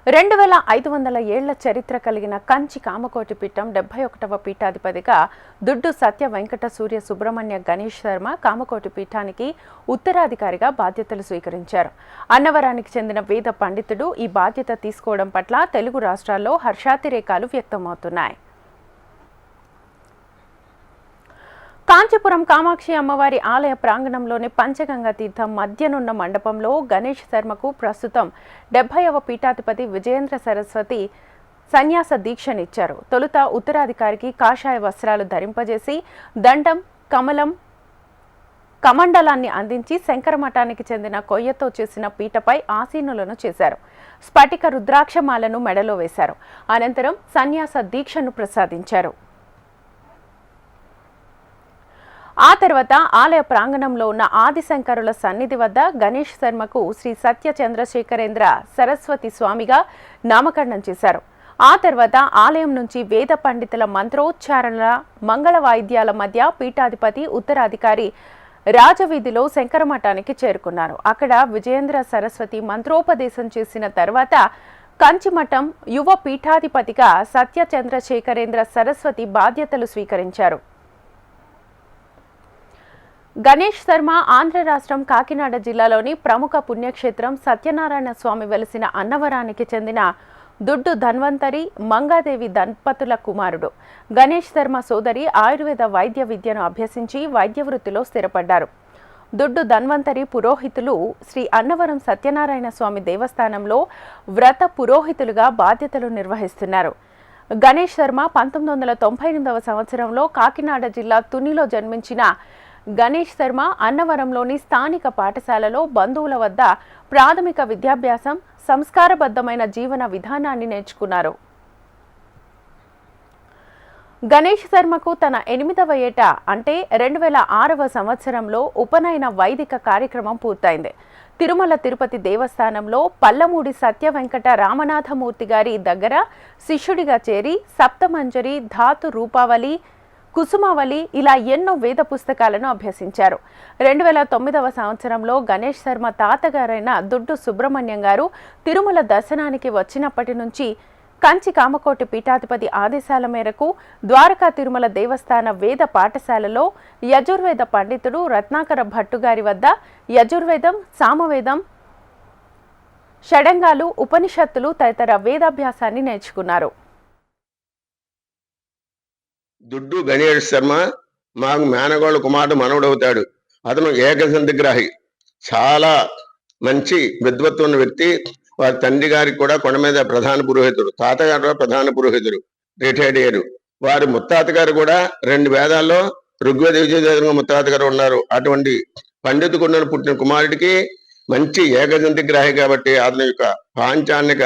2500 ఏళ్ల చరిత్ర కలిగిన కంచి కామకోటి పీఠం 71వ పీఠాధిపతిగా దుడ్డు సత్య వెంకట సూర్య సుబ్రహ్మణ్య గణేష్ శర్మ కామకోటి పీఠానికి ఉత్తరాధికారిగా బాధ్యతలు స్వీకరించారు. అన్నవరానికి చెందిన వేద పండితుడు ఈ బాధ్యత తీసుకోవడం పట్ల తెలుగు రాష్ట్రాల్లో హర్షాతిరేకాలు వ్యక్తమవుతున్నాయి. కాంచీపురం కామాక్షి అమ్మవారి ఆలయ ప్రాంగణంలోని పంచగంగా తీర్థం మధ్యనున్న మండపంలో గణేష్ శర్మకు ప్రస్తుతం 70వ పీఠాధిపతి విజయేంద్ర సరస్వతి సన్యాస దీక్షనిచ్చారు. తొలుత ఉత్తరాధికారికి కాషాయ వస్త్రాలు ధరింపజేసి దండం, కమండలాన్ని అందించి శంకరమఠానికి చెందిన కొయ్యతో చేసిన పీటపై ఆసీనులను చేశారు. స్ఫటిక రుద్రాక్షమాలను మెడలో వేశారు. అనంతరం సన్యాస దీక్షను ప్రసాదించారు. ఆ తర్వాత ఆలయ ప్రాంగణంలో ఉన్న ఆదిశంకరుల సన్నిధి వద్ద గణేష్ శర్మకు శ్రీ సత్య చంద్రశేఖరేంద్ర సరస్వతి స్వామిగా నామకరణం చేశారు. ఆ తర్వాత ఆలయం నుంచి వేద పండితుల మంత్రోచ్చారణల మంగళ వాయిద్యాల మధ్య పీఠాధిపతి ఉత్తరాధికారి రాజవీధిలో శంకరమఠానికి చేరుకున్నారు. అక్కడ విజయేంద్ర సరస్వతి మంత్రోపదేశం చేసిన తర్వాత కంచిమఠం యువ పీఠాధిపతిగా సత్య చంద్రశేఖరేంద్ర సరస్వతి బాధ్యతలు స్వీకరించారు. గణేష్ శర్మ ఆంధ్ర రాష్ట్రం కాకినాడ జిల్లాలోని ప్రముఖ పుణ్యక్షేత్రం సత్యనారాయణ స్వామి వెలిసిన అన్నవరానికి చెందిన దుడ్డు ధన్వంతరి మంగాదేవి దంపతుల కుమారుడు. గణేష్ శర్మ సోదరి ఆయుర్వేద వైద్య విద్యను అభ్యసించి వైద్య వృత్తిలో స్థిరపడ్డారు. దుడ్డు ధన్వంతరి పురోహితులు శ్రీ అన్నవరం సత్యనారాయణ స్వామి దేవస్థానంలో వ్రత పురోహితులుగా బాధ్యతలు నిర్వహిస్తున్నారు. గణేష్ శర్మ 1998వ సంవత్సరంలో కాకినాడ జిల్లా తునిలో జన్మించిన గణేష్ శర్మ అన్నవరంలోని స్థానిక పాఠశాలలో బంధువుల వద్ద ప్రాథమిక విద్యాభ్యాసం, సంస్కారబద్ధమైన జీవన విధానాన్ని నేర్చుకున్నారు. గణేష్ శర్మకు తన 8వ ఏట అంటే 2006వ సంవత్సరంలో ఉపనయన వైదిక కార్యక్రమం పూర్తయింది. తిరుమల తిరుపతి దేవస్థానంలో పల్లమూడి సత్య వెంకట రామనాథమూర్తి గారి దగ్గర శిష్యుడిగా చేరి సప్తమంజరి, ధాతు రూపావళి, కుసుమావళి ఇలా ఎన్నో వేద పుస్తకాలను అభ్యసించారు. 2009వ సంవత్సరంలో గణేష్ శర్మ తాతగారైన దుడ్డు సుబ్రహ్మణ్యం గారు తిరుమల దర్శనానికి వచ్చినప్పటి నుంచి కంచి కామకోటి పీఠాధిపతి ఆదేశాల మేరకు ద్వారకా తిరుమల దేవస్థాన వేద పాఠశాలలో యజుర్వేద పండితుడు రత్నాకర భట్టు గారి వద్ద యజుర్వేదం, సామవేదం, షడంగాలు, ఉపనిషత్తులు తదితర వేదాభ్యాసాన్ని నేర్చుకున్నారు. దుడ్డు గణేష్ శర్మ మాకు మేనగోళ్ళ కుమారుడు మనవడవుతాడు. అతను ఏకసంధిగ్రాహి, చాలా మంచి విద్వత్తు ఉన్న వ్యక్తి. వారి తండ్రి గారికి కూడా కొండ మీద ప్రధాన పురోహితుడు, తాతగారు ప్రధాన పురోహితుడు, రిటైర్డ్ అయ్యారు. వారి ముత్తాత గారు కూడా 2 వేదాల్లో ఋగ్వేద విజయదేవంగా ముత్తాత గారు ఉన్నారు. అటువంటి పండితు కొండను పుట్టిన కుమారుడికి మంచి ఏకసంధిగ్రాహి కాబట్టి అతని యొక్క పాంచానిక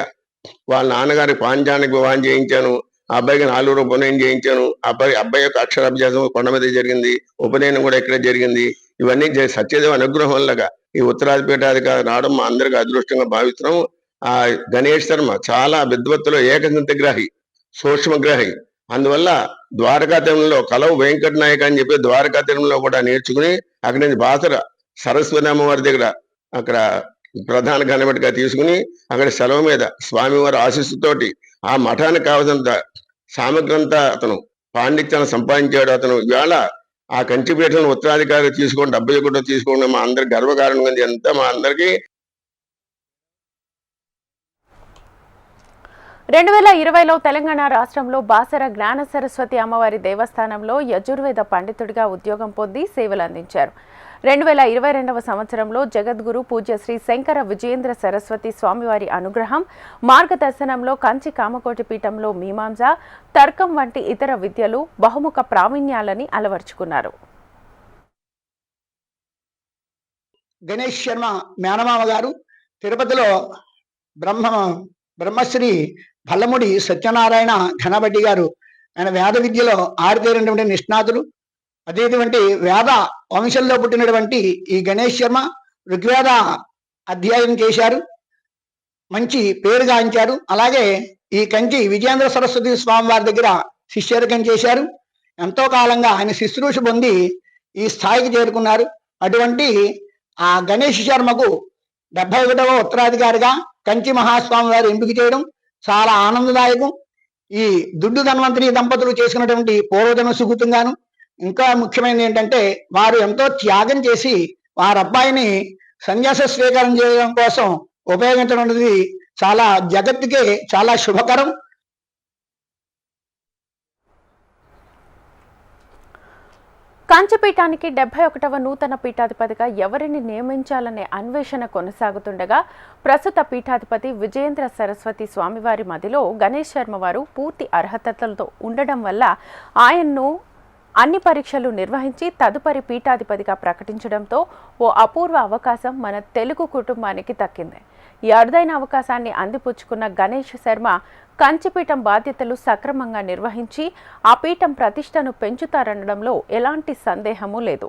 వాళ్ళ నాన్నగారికి పాంచానిక వివాహం చేయించాను. అబ్బాయికి 4 ఉపనయనం చేయించాను. అబ్బాయి యొక్క అక్షరాభ్యాసం కొండ మీద జరిగింది. ఉపనయనం కూడా ఇక్కడ జరిగింది. ఇవన్నీ సత్యదేవ అనుగ్రహం వల్లగా ఈ ఉత్తరాధిపీఠాధికారి రావడం మా అందరికీ అదృష్టంగా భావిస్తున్నాం. ఆ గణేష్ శర్మ చాలా విద్వత్తులో ఏకసంధిగ్రాహి, సూక్ష్మగ్రాహి. అందువల్ల ద్వారకా తిరుమలలో కలవు వెంకట నాయక అని చెప్పి ద్వారకా తిరుమలలో కూడా నేర్చుకుని అక్కడి నుంచి బాసర సరస్వతి అమ్మవారి దగ్గర అక్కడ ప్రధాన గణపతిగా తీసుకుని అక్కడ సెలవు మీద స్వామివారి ఆశీస్సుతోటి ఆ మఠానికి కావాల్సినంత సామగ్రి అంతా అతను పాండిత్యాన్ని సంపాదించాడు. అతను ఇవాళ ఆ కంచిపీఠను ఉత్తరాధికారి తీసుకోండి, 71 తీసుకోండి, మా అందరికి గర్వకారణంగా ఎంత మా అందరికీ. 2020లో తెలంగాణ రాష్ట్రంలో బాసర జ్ఞాన సరస్వతి అమ్మవారి దేవస్థానంలో యజుర్వేద పండితుడిగా ఉద్యోగం పొంది సేవలు అందించారు. 2022వ సంవత్సరంలో జగద్గురు పూజ్య శ్రీ శంకర విజయేంద్ర సరస్వతి స్వామివారి అనుగ్రహం, మార్గదర్శనంలో కంచి కామకోటి పీఠంలో మీమాంస, తర్కం వంటి ఇతర విద్యలు, బహుముఖ ప్రావీణ్యాలని అలవర్చుకున్నారు. గణేష్ శర్మ మేనమామ గారు తిరుపతిలో బ్రహ్మశ్రీ పల్లముడి సత్యనారాయణ ఘనబడ్డి గారు, ఆయన వేద విద్యలో ఆరితేరినటువంటి నిష్ణాతులు. అదేటువంటి వేద వంశంలో పుట్టినటువంటి ఈ గణేష్ శర్మ ఋగ్వేద అధ్యయనం చేశారు, మంచి పేరు గాంచారు. అలాగే ఈ కంచి విజయేంద్ర సరస్వతి స్వామి వారి దగ్గర శిష్యరికం చేశారు. ఎంతో కాలంగా ఆయన శుశ్రూష పొంది ఈ స్థాయికి చేరుకున్నారు. అటువంటి ఆ గణేష్ శర్మకు 71వ ఉత్తరాధికారిగా కంచి మహాస్వామి వారు ఎంపిక చేయడం చాలా ఆనందదాయకం. ఈ దుడ్డు ధన్వంతరి దంపతులు చేసుకున్నటువంటి పూర్వజన్మ సుకృతంగాను ఇంకా ముఖ్యమైనది ఏంటంటే వారు ఎంతో త్యాగం చేసి వారి అబ్బాయిని సన్యాస స్వీకారం చేయడం కోసం ఉపయోగించడం అనేది చాలా జగత్తుకే చాలా శుభకరం. కాంచీపీఠానికి 71వ నూతన పీఠాధిపతిగా ఎవరిని నియమించాలనే అన్వేషణ కొనసాగుతుండగా ప్రస్తుత పీఠాధిపతి విజయేంద్ర సరస్వతి స్వామివారి మదిలో గణేష్ శర్మ వారు పూర్తి అర్హతలతో ఉండడం వల్ల ఆయన్ను అన్ని పరీక్షలు నిర్వహించి తదుపరి పీఠాధిపతిగా ప్రకటించడంతో ఓ అపూర్వ అవకాశం మన తెలుగు కుటుంబానికి దక్కింది. ఈ అరుదైన అవకాశాన్ని అందిపుచ్చుకున్న గణేష్ శర్మ కంచిపీఠం బాధ్యతలు సక్రమంగా నిర్వహించి ఆ పీఠం ప్రతిష్టను పెంచుతారనడంలో ఎలాంటి సందేహమూ లేదు.